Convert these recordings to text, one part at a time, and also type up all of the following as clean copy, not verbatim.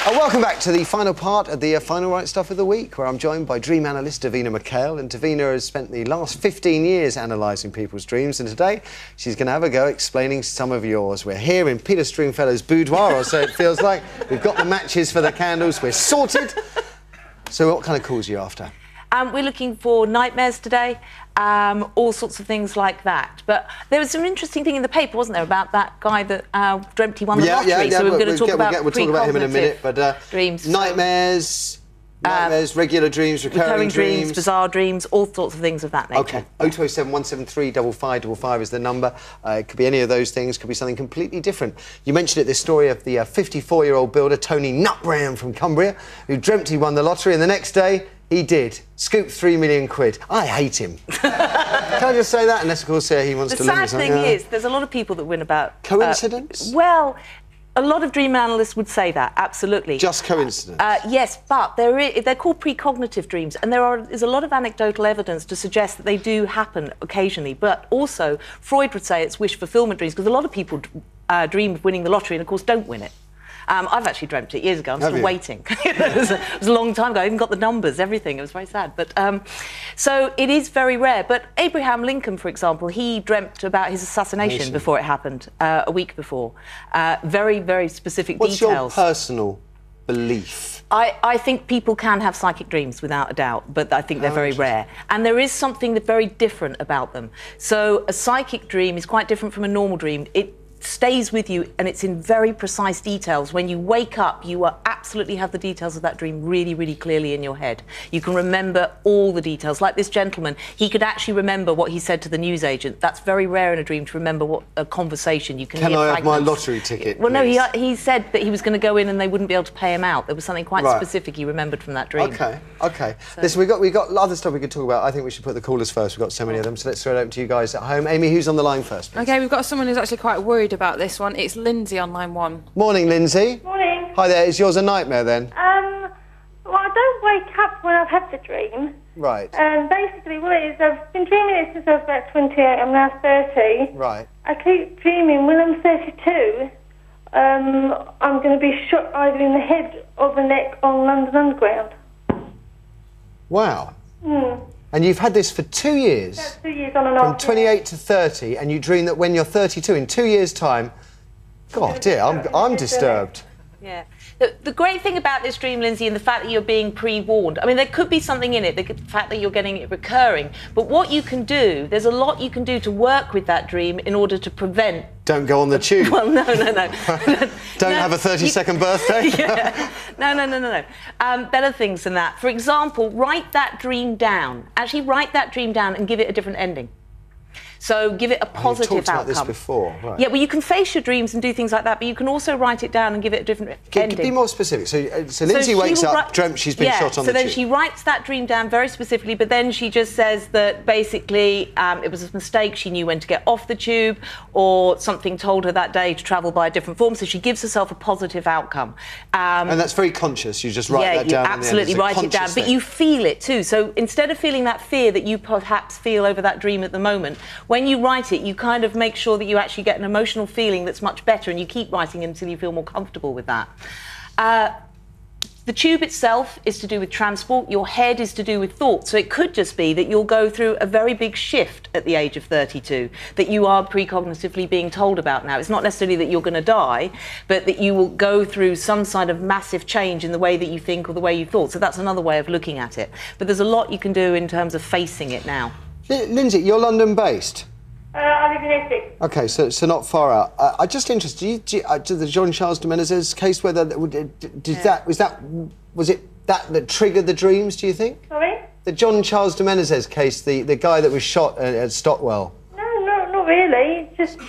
Welcome back to the final part of the final Right Stuff of the week, where I'm joined by dream analyst Davina Mackail. And Davina has spent the last 15 years analysing people's dreams, and today she's going to have a go explaining some of yours. We're here in Peter Stringfellow's boudoir, or so it feels like. We've got the matches for the candles, we're sorted. So what kind of calls are you after? We're looking for nightmares today, all sorts of things like that. But there was some interesting thing in the paper, wasn't there, about that guy that dreamt he won the lottery? Yeah, so we're going to talk about we'll talk about him in a minute. But dreams, nightmares, regular dreams, recurring dreams, bizarre dreams, all sorts of things of that nature. OK, 0207 173 5555 is the number. It could be any of those things, could be something completely different. You mentioned it, this story of the 54-year-old builder, Tony Nutbraham from Cumbria, who dreamt he won the lottery, and the next day, he did. Scooped 3 million quid. I hate him. Can I just say that? Unless, of course, he wants to lend me something. The sad thing is, there's a lot of people that win about... Coincidence? Well, a lot of dream analysts would say that, absolutely. Just coincidence? Yes, but they're called precognitive dreams, and is a lot of anecdotal evidence to suggest that they do happen occasionally. But also, Freud would say it's wish fulfillment dreams, because a lot of people dream of winning the lottery and, of course, don't win it. I've actually dreamt it years ago. I'm still waiting. It was a long time ago. I even got the numbers, everything. It was very sad. But so it is very rare. But Abraham Lincoln, for example, he dreamt about his assassination before it happened, a week before. Very, very specific details. What's your personal belief? I think people can have psychic dreams, without a doubt, but I think they're very rare. And there is something that's very different about them. So a psychic dream is quite different from a normal dream. It stays with you, and it's in very precise details. When you wake up, you absolutely have the details of that dream really, really clearly in your head. You can remember all the details. Like this gentleman, he could actually remember what he said to the newsagent. That's very rare in a dream, to remember what a conversation you can hear. Can I have my lottery ticket? Well, no, he said that he was going to go in and they wouldn't be able to pay him out. There was something quite specific he remembered from that dream. OK. So. Listen, we've got other stuff we could talk about. I think we should put the callers first. We've got so many of them, so let's throw it open to you guys at home. Amy, who's on the line first, please? OK, we've got someone who's actually quite worried about this one. It's Lindsay on line 1. Morning, Lindsay. Morning. Hi there. Is yours a nightmare, then? Well, I don't wake up when I've had the dream. Right. And basically what it is, I've been dreaming it since I was about 28. I'm now 30. Right. I keep dreaming when I'm 32, I'm going to be shot either in the head or the neck on London Underground. Wow. And you've had this for 2 years? That's 2 years on and off. From 28 to 30, and you dream that when you're 32, in 2 years' time... God, dear, I'm disturbed. Yeah. The great thing about this dream, Lindsay, and the fact that you're being pre-warned, I mean, there could be something in it, the fact that you're getting it recurring, but what you can do, there's a lot you can do to work with that dream in order to prevent... Don't go on the tube. Well, no. Don't have a 32nd birthday. Yeah. No. Better things than that. For example, write that dream down. Actually, write that dream down and give it a different ending. So give it a positive outcome. You've talked about this before, right? Yeah, well, you can face your dreams and do things like that, but you can also write it down and give it a different ending. Be more specific. So Lindsay wakes up, dreamt she's been shot on the tube. So then she writes that dream down very specifically, but then she just says that basically it was a mistake. She knew when to get off the tube, or something told her that day to travel by a different form. So she gives herself a positive outcome. And that's very conscious. You just write that down. Yeah, you absolutely write it down, but you feel it too. So instead of feeling that fear that you perhaps feel over that dream at the moment, when you write it, you kind of make sure that you actually get an emotional feeling that's much better, and you keep writing until you feel more comfortable with that. The tube itself is to do with transport. Your head is to do with thought. So it could just be that you'll go through a very big shift at the age of 32 that you are precognitively being told about now. It's not necessarily that you're going to die, but that you will go through some sort of massive change in the way that you think or the way you thought. So that's another way of looking at it. But there's a lot you can do in terms of facing it now. Lindsay, you're London-based? I live in Essex. OK, so not far out. I'm just interested, to the Jean-Charles de Menezes case, whether was it that triggered the dreams, do you think? Sorry? The Jean-Charles de Menezes case, the guy that was shot at Stockwell. No, not really. Just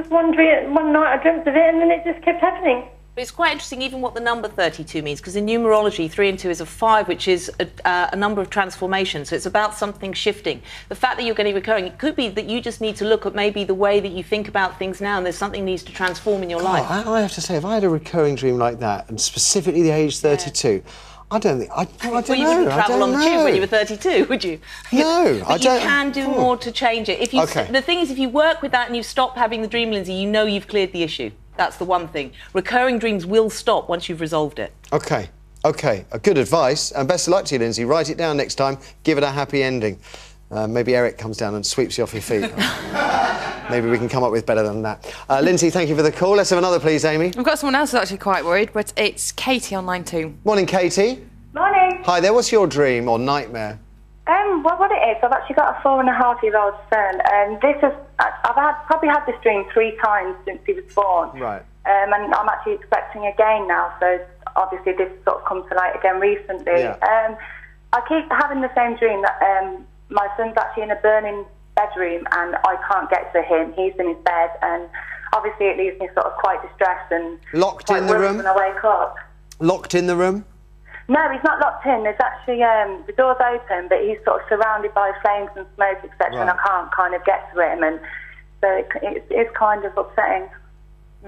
one night I dreamt of it, and then it just kept happening. But it's quite interesting even what the number 32 means, because in numerology, 3 and 2 is a 5, which is a number of transformation. So it's about something shifting. The fact that you're getting recurring, it could be that you just need to look at maybe the way that you think about things now, and there's something needs to transform in your life. I have to say, if I had a recurring dream like that, and specifically the age 32, I don't think... I don't know. You wouldn't travel on the tube when you were 32, would you? No, but you can do more to change it. The thing is, if you work with that and you stop having the dream, Lindsay, you know you've cleared the issue. That's the one thing. Recurring dreams will stop once you've resolved it. OK. OK, good advice. And best of luck to you, Lindsay. Write it down next time. Give it a happy ending. Maybe Eric comes down and sweeps you off your feet. Maybe we can come up with better than that. Lindsay, thank you for the call. Let's have another, please, Amy. We've got someone else who's actually quite worried, but it's Katie on line 2. Morning, Katie. Morning. Hi there. What's your dream or nightmare? Well, what it is, I've actually got a 4.5-year-old son, and I've probably had this dream 3 times since he was born. Right. And I'm actually expecting again now, so obviously this sort of come to light again recently. Yeah. I keep having the same dream that my son's actually in a burning bedroom and I can't get to him. He's in his bed, and obviously it leaves me sort of quite distressed and locked in the room. When I wake up. Locked in the room? No, he's not locked in. There's actually the door's open, but he's sort of surrounded by flames and smoke, etc. Right. And I can't kind of get to him, and so it's kind of upsetting.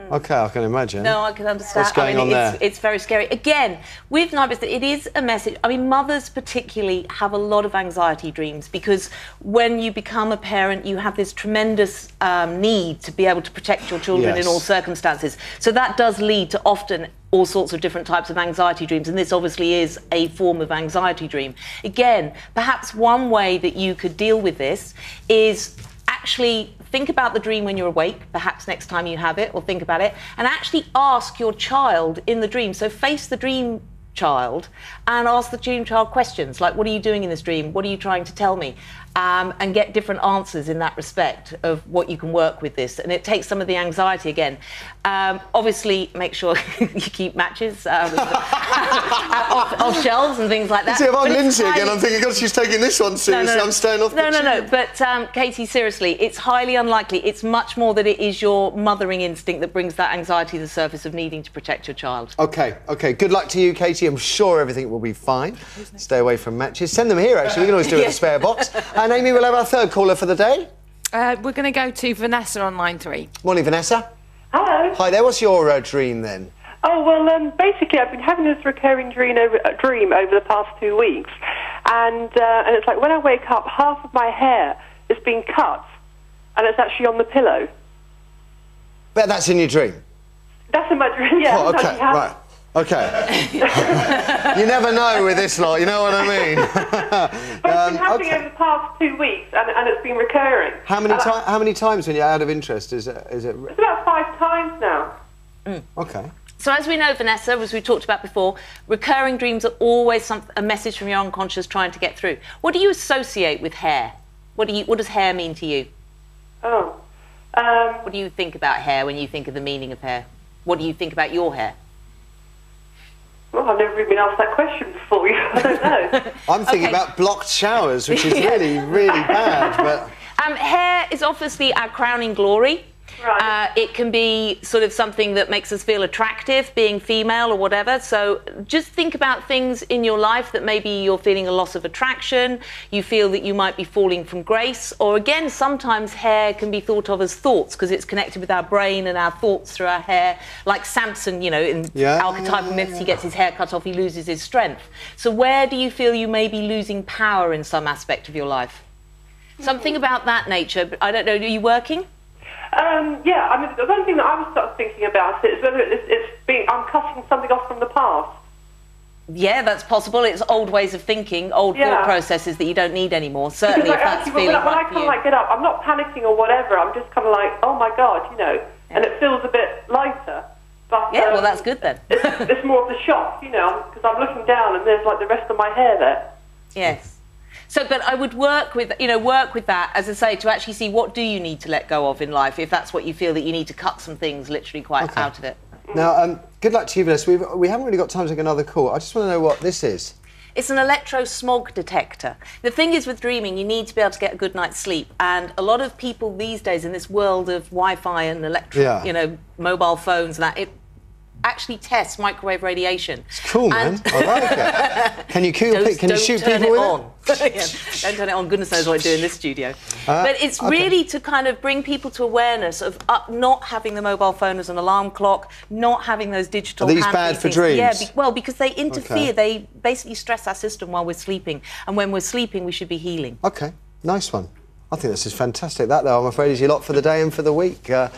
OK, I can imagine. No, I can understand. What's going on there? It's very scary. Again, with nightmares, it is a message. I mean, mothers particularly have a lot of anxiety dreams because when you become a parent, you have this tremendous need to be able to protect your children in all circumstances. So that does lead to often all sorts of different types of anxiety dreams, and this obviously is a form of anxiety dream. Again, perhaps one way that you could deal with this is actually think about the dream when you're awake, perhaps next time you have it, or think about it, and actually ask your child in the dream. So face the dream child and ask the dream child questions like, what are you doing in this dream? What are you trying to tell me? And get different answers in that respect of what you can work with this. And it takes some of the anxiety again. Obviously, make sure you keep matches off shelves and things like that. See, if I'm Lindsay again, I'm thinking, God, she's taking this one seriously. I'm staying off the No. But, Katie, seriously, it's highly unlikely. It's much more that it is your mothering instinct that brings that anxiety to the surface of needing to protect your child. OK. Good luck to you, Katie. I'm sure everything will be fine. Stay away from matches. Send them here, actually. We can always do it in a spare box. And Amy, we'll have our third caller for the day. We're going to go to Vanessa on line 3. Morning, Vanessa. Hello. Hi there. What's your dream then? Oh, well, basically I've been having this recurring dream over the past 2 weeks. And it's like when I wake up, half of my hair is being cut and it's actually on the pillow. But that's in your dream? That's in my dream, yeah. Oh, OK, right. OK. You never know with this lot, you know what I mean? But it's been happening over the past 2 weeks and it's been recurring. How many times when you're out of interest is it? It's about 5 times now. OK. So as we know, Vanessa, as we talked about before, recurring dreams are always a message from your unconscious trying to get through. What do you associate with hair? What does hair mean to you? Oh. What do you think about hair when you think of the meaning of hair? What do you think about your hair? Well, I've never even been asked that question before. I don't know. I'm thinking about blocked showers, which is really, really bad. But hair is obviously our crowning glory. Right. It can be sort of something that makes us feel attractive, being female or whatever. So just think about things in your life that maybe you're feeling a loss of attraction, you feel that you might be falling from grace, or again, sometimes hair can be thought of as thoughts because it's connected with our brain and our thoughts through our hair. Like Samson, you know, in archetypal myths, he gets his hair cut off, he loses his strength. So where do you feel you may be losing power in some aspect of your life? Something about that nature, but I don't know, are you working? Yeah, I mean, the one thing that I was sort of thinking about is whether I'm cutting something off from the past. Yeah, that's possible. It's old ways of thinking, old thought processes that you don't need anymore. Certainly, if that's feeling when right I kind of like get up, I'm not panicking or whatever. I'm just kind of like, oh my God, you know, and it feels a bit lighter. But well, that's good then. it's more of the shock, you know, because I'm looking down and there's like the rest of my hair there. Yes. So, but I would work with that, as I say, to actually see what do you need to let go of in life, if that's what you feel that you need to cut some things literally quite out of it. Now, good luck to you, Vanessa. We haven't really got time to take another call. I just want to know what this is. It's an electro-smog detector. The thing is with dreaming, you need to be able to get a good night's sleep. And a lot of people these days in this world of Wi-Fi and mobile phones and that, it actually tests microwave radiation. It's cool, man. I like it. Can you shoot people with it? Don't turn it on. Goodness knows what I do in this studio. But it's really to kind of bring people to awareness of not having the mobile phone as an alarm clock, not having those digital. Are these bad for dreams? Yeah, well, because they interfere. They basically stress our system while we're sleeping, and when we're sleeping, we should be healing. Okay, nice one. I think this is fantastic. That, though, I'm afraid, is your lot for the day and for the week. My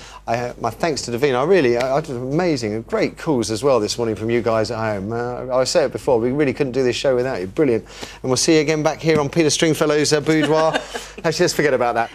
thanks to Davina. I did amazing and great calls as well this morning from you guys at home. I said it before, we really couldn't do this show without you. Brilliant. And we'll see you again back here on Peter Stringfellow's boudoir. Actually, let's forget about that.